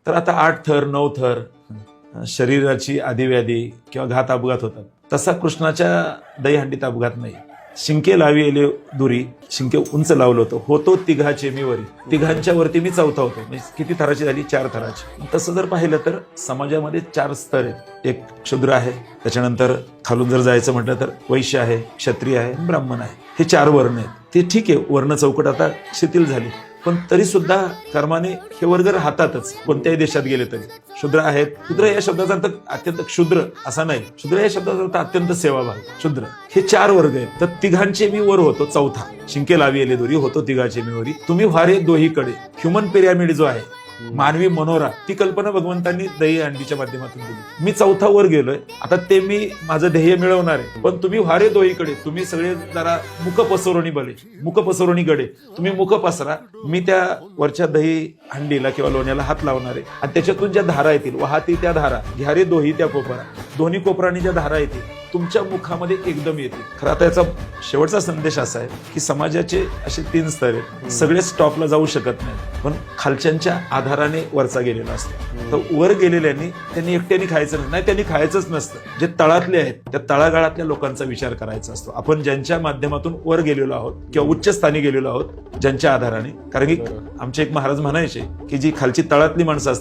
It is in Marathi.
तर आता 8 थर 9 थर शरीराची आदिव्याधी किंवा घात अपघात होतात. तसा कृष्णाच्या दहीहंडीत अपघात नाही. शिंके लाविले दुरी, शिंके उंच लावलं होतो तिघाचे मी वरी. तिघांच्या वरती मी चौथा होतो. म्हणजे किती थराची झाली? 4 थराची. तसं जर पाहिलं तर समाजामध्ये 4 स्तर आहेत. एक क्षुद्र आहे, त्याच्यानंतर खालून जर जायचं म्हटलं तर वैश्य आहे, क्षत्रिय आहे, ब्राह्मण आहे. हे 4 वर्ण आहेत. ते ठीक आहे, वर्ण चौकट आता शिथिल झाली, पण तरी सुद्धा कर्माने हे वर्ग राहतातच. कोणत्याही देशात गेले तरी शूद्र आहेत. शूद्र या शब्दाचा अर्थ अत्यंत क्षुद्र असा नाही. शूद्र या शब्दाचा अर्थ अत्यंत सेवाभावी. शूद्र हे 4 वर्ग आहेत. तर तिघांचे मी वर होतो चौथा. शिंके लाविले दोरी, होतो तिघाचे मी वरी. तुम्ही व्हारे दोहीकडे. ह्युमन पिरॅमिड जो आहे, मानवी मनोरा, ती कल्पना भगवंतांनी दहीहंडीच्या माध्यमातून दिली. मी चौथा वर गेलोय, आता ते मी माझं ध्येय मिळवणार आहे. पण तुम्ही व्हारे दोहीकडे, तुम्ही सगळे जरा मुख पसरवणी बले, मुख पसरवणी गडे, तुम्ही मुख पसरा. मी त्या वरच्या दही हंडीला किंवा लोण्याला हात लावणार आहे आणि त्याच्यातून ज्या धारा येतील, वाहती त्या धारा, घ्या रे दोही त्या कोपरा, दोन्ही कोपरांनी ज्या धारा येतील तुमच्या मुखामध्ये एकदम येतील. खरं आता याचा शेवटचा संदेश असा आहे की समाजाचे असे 3 स्तर आहेत. सगळेच टॉपला जाऊ शकत नाही, पण खालच्यांच्या आधाराने वरचा गेलेला असतो. तर वर गेलेल्यांनी त्यांनी एकट्याने खायचं नाही, त्यांनी खायचंच नसतं. जे तळातले आहेत त्या तळागाळातल्या लोकांचा विचार करायचा असतो. आपण ज्यांच्या माध्यमातून वर गेलेलो आहोत किंवा उच्च स्थानी गेलेलो आहोत, ज्यांच्या आधाराने. कारण की आमचे एक महाराज म्हणायचे की जी खालची तळातली माणसं असतात